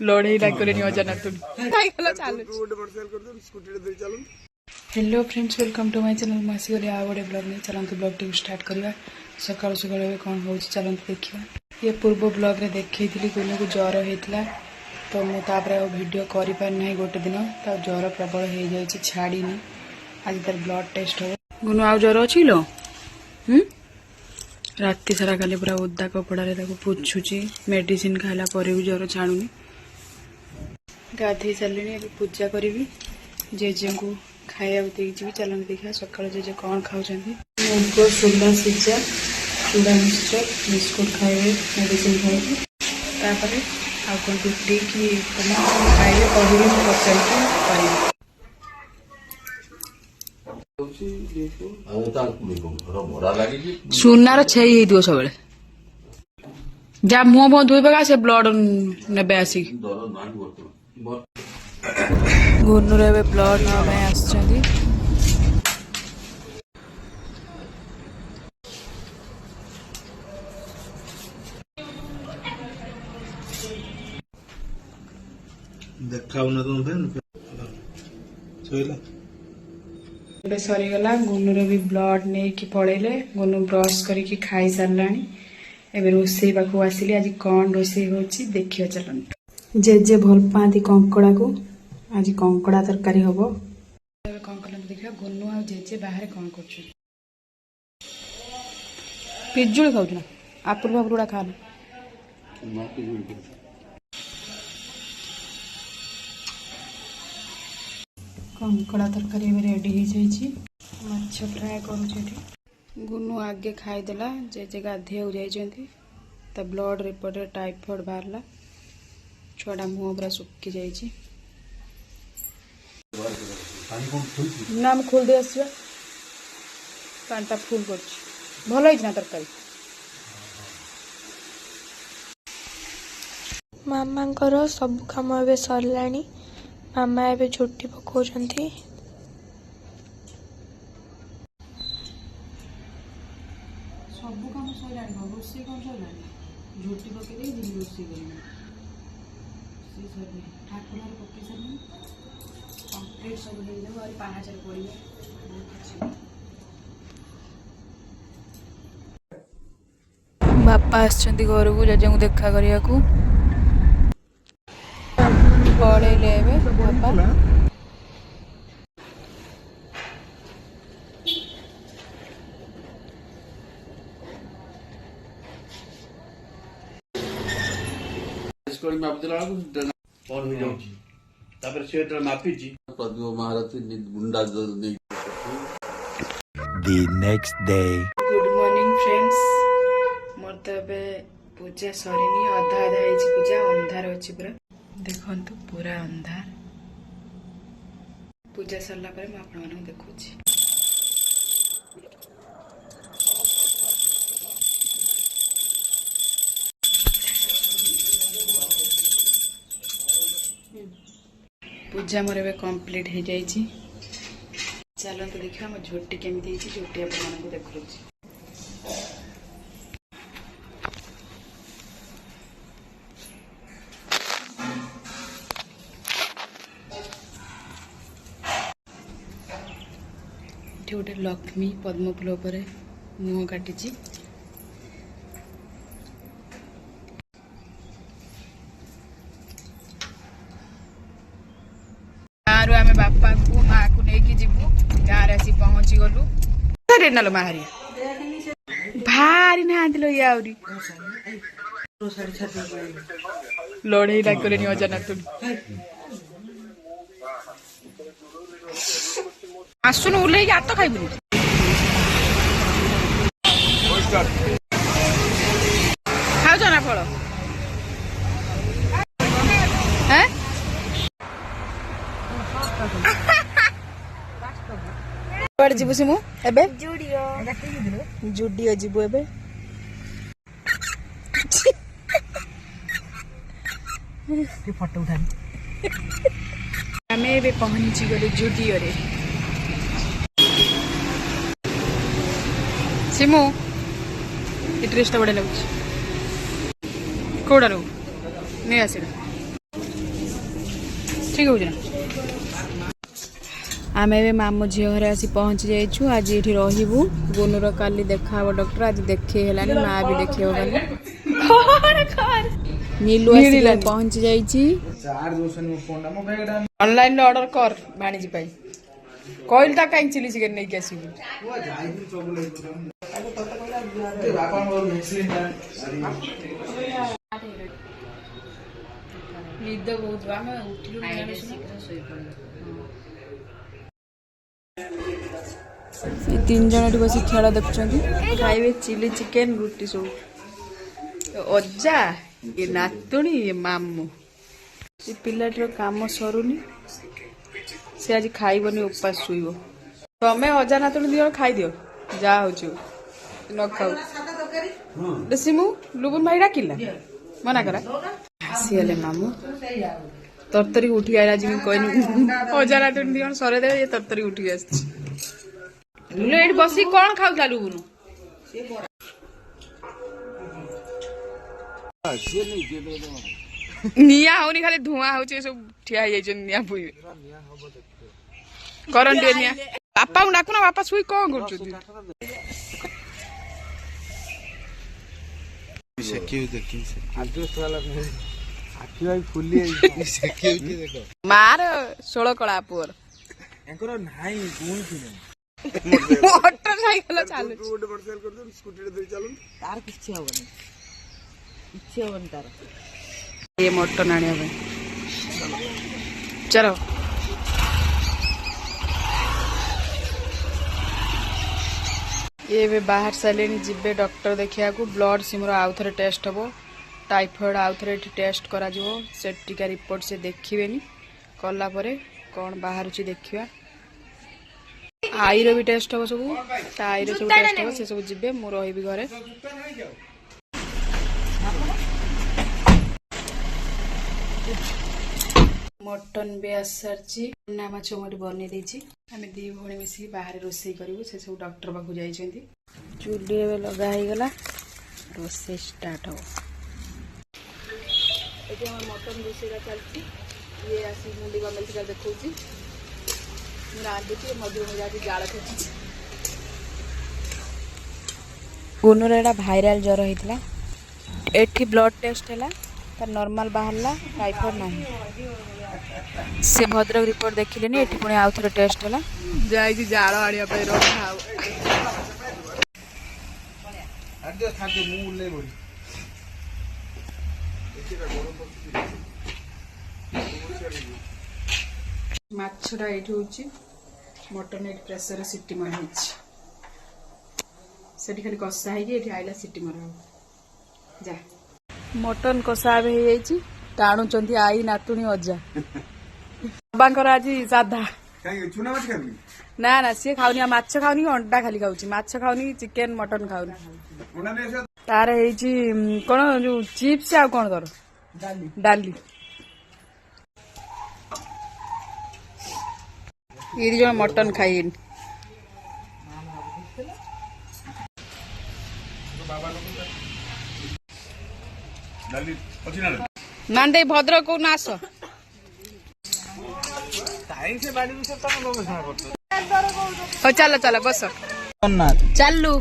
लड़े डाकरे अचानक hello friends welcome to my channel मासी गले आ गोटे ब्लॉग नहीं चलते ब्लॉग टी स्टार्ट करवा सकाल सकाल कौन हो चलते देखा ये पूर्व ब्लॉग रे देखी गुनु को ज्वर होता तो मुझे वीडियो कर पारिना गोटे दिन तो ज्वर प्रबल हो जाए छाड़ी आज तार ब्लड टेस्ट हो गुनु आ ज्वर अच्छी लो राति सारा खाली पूरा ओदा कपड़े पोछुची मेडिसिन खाला पर भी ज्वर छाड़ूनी गाधे सारे अभी पूजा करी जेजे को खाया देवी चलते देखा सका जेजे कौन खाऊँ मुग सोला सीजा चूड़ा मिक्सचर बिस्कुट खाए मेडिसिन खाए आ कौन रुटी कि खाए कहले पचार सुनार छई सब जा मुह मुह धोबा से ब्लड ने आसिक गुनुर ए ब्लड नापी आस सरीगला गुनुर भी ब्लड नहीं कि पड़ेले गुनु ब्रश करके खाई सारा एवं रोसे पाक आसिली आज कौन रोसे होची देखिए चलते जेजे भल पाती कंकड़ा को आज कंकड़ा तरकारी हम कौन कल देखा गुनु आ जेजे बाहर कौन कर पिजुली खाऊ आपुल फापुल गुड़ा खाना कंकड़ा तरकारी रेडी हो जाइए माछ फ्राए कर गुनु आगे खाईदेला जेजे गाधे जा ब्लड रिपोर्ट टाइफॉइड बाहरला छुआटा मुह पूरा सुखी जाइए ना मैं खोल दे आसवा पाटा फुल कर भल होना तरकारी मामा सब काम ए सरलानी मामा ए झुटी पकाउछन्ती सब काम सैलानी रोसे कौन सैलानी झुटी पकई रोसे ठाकुर पकई सारे कम्प्लीट सब हो पाहाचर पड़े बापा आसछन्ती घर को जेजे को देखा करिया को पड़े बापा The next day. Good morning friends मोर तो पूजा सरीनी अधा अधा पूजा अंधार अच्छी पूरा देखु पूरा अंधार पूजा सरला पर मैं आपन देखुची पूजा मोर ए कंप्लीट हो जाइए चलते देखा मोर झोटी केमी झोटी आपको देखुची गोटे लक्ष्मी पद्म फूल पर मुह काटी गाँव आम बापा को माँ को लेकिन जीवु गाँव आसी पहुंची गलु ना मारी भारी ना ये लड़े डाकरे अचानक आसुन ओल्ल हाथ खाइबुनि खाऊच ना फल कड़े जीवु से मुझे जुडियो जीवु ए फोटो उठा आम ए पहुंची गलु जुडियो रे ସିମୁ ଏ ଡ୍ରେସଟା ବଢ଼ିଆ ଲାଗୁଛି କୋଉଟାରୁ ନେଇ ଆସିଲା ଠିକ ହଉଛି ନା ଆମେ ଏବେ ମାମୁଁ ଝିଅ ଘରେ ଆସି ପହଞ୍ଚି ଯାଇଛୁ ଆଜି ଏଠି ରହିବୁ ଗୁନୁର କାଲି ଦେଖାହବ ଡକ୍ଟର ଆଜି ଦେଖେଇ ହେଲାନି ମା ବି ଦେଖେଇବ କାଲି नीलू आसिले पहुंची जाइची ऑनलाइन ऑर्डर कर भाणीजी पाई कहल ता काई चिली चिकन नहीं के आसीबू निद बहुत आमे उठिलु तीन जन एठी बसी खेल देखुछंती खाइबे चिली चिकन रुटी सब अज्जा ये नातुणी ये मामू ये पिलाटर काम सरुनी से आज खाइबनी उपास शुइब तमें अजा नातुणी दियो खाई दियो जा होछु न खाऊ सिमु लुबुन भाई डाकिला मना करा हसीले मामू तरतरी उठी आइला जी कहनी अजा नातुणी दियो सरे दे ये तरतरी उठी आछि लेट बसी कोन खाउता लुबुन निया होनी खाली धुआं हो सब ठिया हो निया पुइबे करन दे निया पापा को डाकुना पापा सुई कोन करछु सेकिउ देखि आज वाला आखी भाई फुली सेकिउ की देखो मार 16 कळा पुअर एकर नाही कोन थिने मोटरसाइकिल चालू रोड पर सेल कर दो स्कूटी रे चालू तार किछि होबनी इच्छा होबनी तार ये मटन आने में चलो ये भी बाहर सारे जिबे डॉक्टर देखिया को ब्लड सिमर आउ थे टेस्ट हम टाइफॉइड आउ थे टेस्ट करा से टीका रिपोर्ट से देखिबेनी कला परे कौन बाहर देखिया आईर भी टेस्ट हम सब आईर सब टेस्ट हम से सब जिबे मु रही घरे मटन भी आसारची ना माछ मोटी बनै देछि आमे दी भणी मिसी बाहर रोसई करिवु से सब डॉक्टर बाकु जाई छथि चुल्ली रे लगा हे गला रोसई स्टार्ट हो एते हम मटन रोसई रा चलछि ये आसी मुंडी गमेल से देखौछि मुरा आदिति मधुर में जाति जाळ खछि गुनरेडा भाइरल ज्वर होइतला एठी ब्लड टेस्ट हैला तर नॉर्मल बाहरला टाइफॉइड नाही से भद्रक रिपोर्ट देखिले नि एठी पुणी आउ थरे टेस्ट होला जाई जी जाळ आडिया पे रखा आदे थाके मु ले बोली माछडा एठी होची मटन एठी प्रेशर सिटी मार हिच सेठी खाली कसा है कि एठी आइला सिटी मार जा मटन कसा हे जाईची टाणुचंती आई नातुणी अजा बाबांकर आज साधा चुना माछ खाबी ना ना सी खाउनी माछ खाउनी अंडा खाली खाउची माछ खाउनी चिकन मटन खाउनी तार हेची कोन जो चिप्स आ कोन करो डाली ये जो मटन खाइन नांदे भद्रक को नास चलो चलो बस चलू